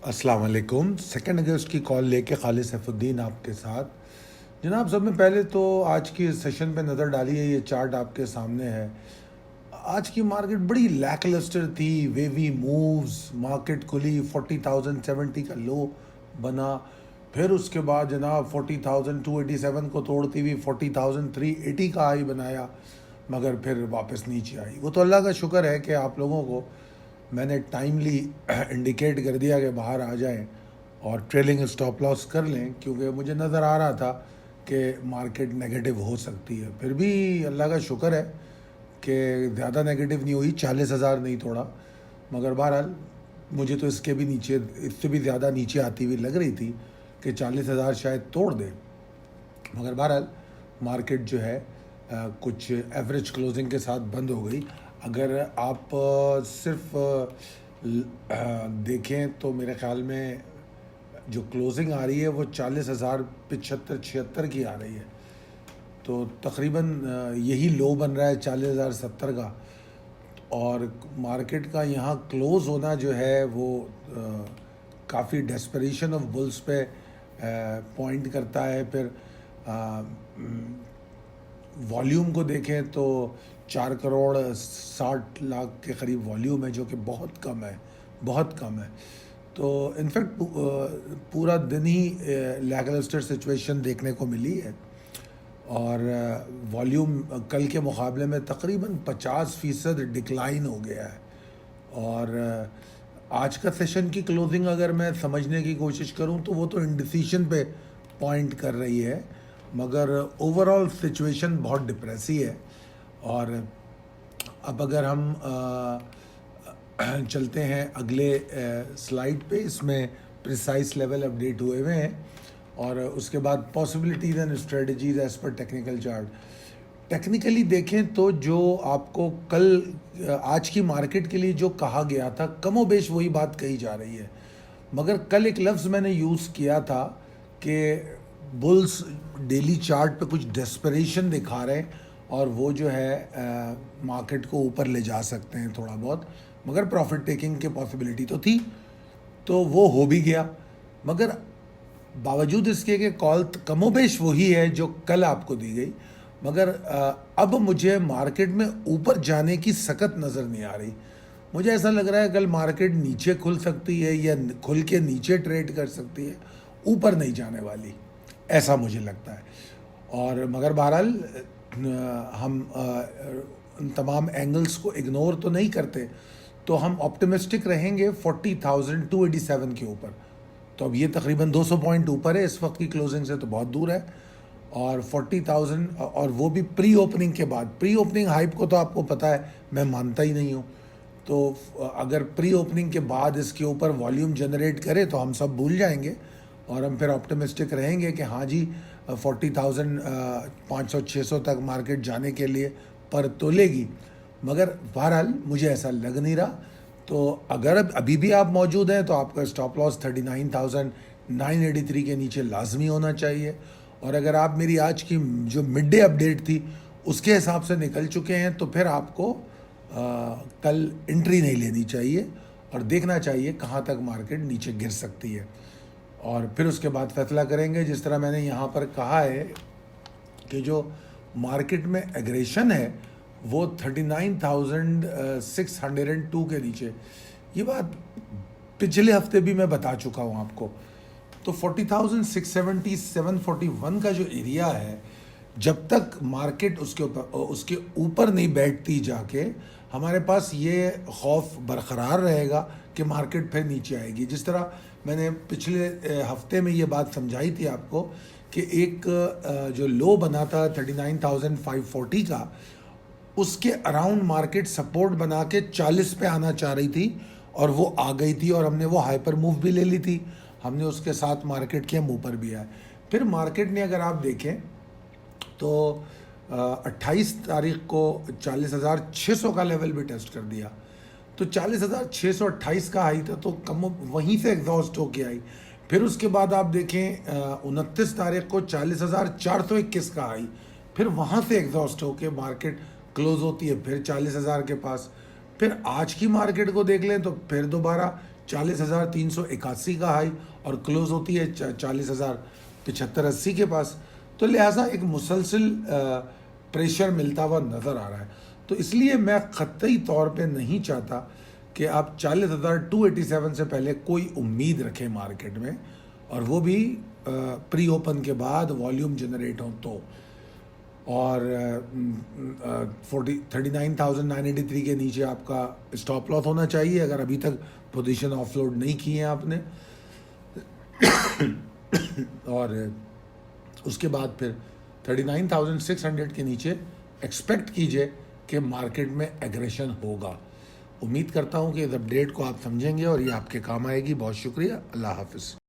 अस्सलाम वालेकुम। 2 अगस्त की कॉल लेके खालिद सैफुद्दीन आपके साथ। जनाब, सब में पहले तो आज की सेशन पे नज़र डालिए। ये चार्ट आपके सामने है। आज की मार्केट बड़ी लैकलस्टर थी। वेवी मूव्स, मार्केट खुली 40,070 का लो बना। फिर उसके बाद जनाब 40,287 को तोड़ती हुई 40,380 का हाई बनाया, मगर फिर वापस नीचे आई। वो तो अल्लाह का शुक्र है कि आप लोगों को मैंने टाइमली इंडिकेट कर दिया कि बाहर आ जाएं और ट्रेलिंग स्टॉप लॉस कर लें, क्योंकि मुझे नज़र आ रहा था कि मार्केट नेगेटिव हो सकती है। फिर भी अल्लाह का शुक्र है कि ज़्यादा नेगेटिव नहीं हुई, 40,000 नहीं तोड़ा। मगर बहरहाल मुझे तो इसके भी नीचे, इससे भी ज़्यादा नीचे आती हुई लग रही थी कि 40,000 शायद तोड़ दे। मगर बहरहाल मार्केट जो है कुछ एवरेज क्लोजिंग के साथ बंद हो गई। अगर आप सिर्फ देखें तो मेरे ख्याल में जो क्लोजिंग आ रही है वो 40,075-76 की आ रही है। तो तकरीबन यही लो बन रहा है 40,070 का। और मार्केट का यहाँ क्लोज़ होना जो है वो काफ़ी डेस्परेशन ऑफ बुल्स पे पॉइंट करता है। फिर वॉल्यूम को देखें तो 4 करोड़ 60 लाख के करीब वॉल्यूम है, जो कि बहुत कम है, बहुत कम है। तो इनफैक्ट पूरा दिन ही लैकलस्टर सिचुएशन देखने को मिली है। और वॉल्यूम कल के मुकाबले में तकरीबन 50% डिक्लाइन हो गया है। और आज का सेशन की क्लोजिंग अगर मैं समझने की कोशिश करूं तो वो तो इंडिसीशन पे पॉइंट कर रही है, मगर ओवरऑल सिचुएशन बहुत डिप्रेसी है। और अब अगर हम चलते हैं अगले स्लाइड पे, इसमें प्रिसाइज लेवल अपडेट हुए हुए हैं और उसके बाद possibilities and strategies as per technical chart. Technically देखें तो जो आपको कल आज की मार्केट के लिए जो कहा गया था, कमोबेश वही बात कही जा रही है। मगर कल एक लफ्ज़ मैंने यूज़ किया था कि बुल्स डेली चार्ट पे कुछ डेस्परेशन दिखा रहे हैं और वो जो है मार्केट को ऊपर ले जा सकते हैं थोड़ा बहुत, मगर प्रॉफिट टेकिंग की पॉसिबिलिटी तो थी, तो वो हो भी गया। मगर बावजूद इसके कि कॉल कमोबेश वही है जो कल आपको दी गई, मगर अब मुझे मार्केट में ऊपर जाने की सकत नज़र नहीं आ रही। मुझे ऐसा लग रहा है कल मार्केट नीचे खुल सकती है या खुल के नीचे ट्रेड कर सकती है, ऊपर नहीं जाने वाली, ऐसा मुझे लगता है। और मगर बहरहाल हम उन तमाम एंगल्स को इग्नोर तो नहीं करते, तो हम ऑप्टिमिस्टिक रहेंगे 40,287 के ऊपर। तो अब ये तकरीबन 200 पॉइंट ऊपर है इस वक्त की क्लोजिंग से, तो बहुत दूर है। और 40,000, और वो भी प्री ओपनिंग के बाद। प्री ओपनिंग हाइप को तो आपको पता है मैं मानता ही नहीं हूँ। तो अगर प्री ओपनिंग के बाद इसके ऊपर वॉल्यूम जनरेट करे तो हम सब भूल जाएंगे और हम फिर ऑप्टिमिस्टिक रहेंगे कि हाँ जी 40,500-600 तक मार्केट जाने के लिए पर तोलेगी। मगर बहरहाल मुझे ऐसा लग नहीं रहा। तो अगर अभी भी आप मौजूद हैं तो आपका स्टॉप लॉस 39,983 के नीचे लाजमी होना चाहिए। और अगर आप मेरी आज की जो मिड डे अपडेट थी उसके हिसाब से निकल चुके हैं तो फिर आपको कल एंट्री नहीं लेनी चाहिए और देखना चाहिए कहाँ तक मार्केट नीचे गिर सकती है, और फिर उसके बाद फैसला करेंगे। जिस तरह मैंने यहाँ पर कहा है कि जो मार्केट में एग्रेशन है वो 39,602 के नीचे, ये बात पिछले हफ्ते भी मैं बता चुका हूँ आपको। तो 40,670 741 का जो एरिया है, जब तक मार्केट उसके ऊपर नहीं बैठती जाके, हमारे पास ये खौफ बरकरार रहेगा कि मार्केट फिर नीचे आएगी। जिस तरह मैंने पिछले हफ्ते में ये बात समझाई थी आपको कि एक जो लो बना था 39,540 का, उसके अराउंड मार्केट सपोर्ट बना के 40 पे आना चाह रही थी और वो आ गई थी और हमने वो हाइपर मूव भी ले ली थी। हमने उसके साथ मार्केट के मुंह पर भी आए। फिर मार्केट ने अगर आप देखें तो 28 तारीख को 40,600 का लेवल भी टेस्ट कर दिया। तो 40,628 का हाई था, तो कम वहीं से एग्जॉस्ट होके आई। फिर उसके बाद आप देखें 29 तारीख को 40,421 का हाई, फिर वहाँ से एग्जॉस्ट होके मार्केट क्लोज होती है फिर 40,000 के पास। फिर आज की मार्केट को देख लें तो फिर दोबारा 40,381 का हाई और क्लोज होती है 40,075-80 के पास। तो लिहाजा एक मुसलसल प्रेशर मिलता हुआ नज़र आ रहा है। तो इसलिए मैं क़तई तौर पे नहीं चाहता कि आप 40,287 से पहले कोई उम्मीद रखें मार्केट में, और वो भी प्री ओपन के बाद वॉल्यूम जनरेट हो तो। और 39,983 के नीचे आपका स्टॉप लॉस होना चाहिए अगर अभी तक पोजीशन ऑफलोड नहीं की है आपने। और उसके बाद फिर 39,600 के नीचे एक्सपेक्ट कीजिए कि मार्केट में एग्रेशन होगा। उम्मीद करता हूँ कि इस अपडेट को आप समझेंगे और ये आपके काम आएगी। बहुत शुक्रिया। अल्लाह हाफिज़।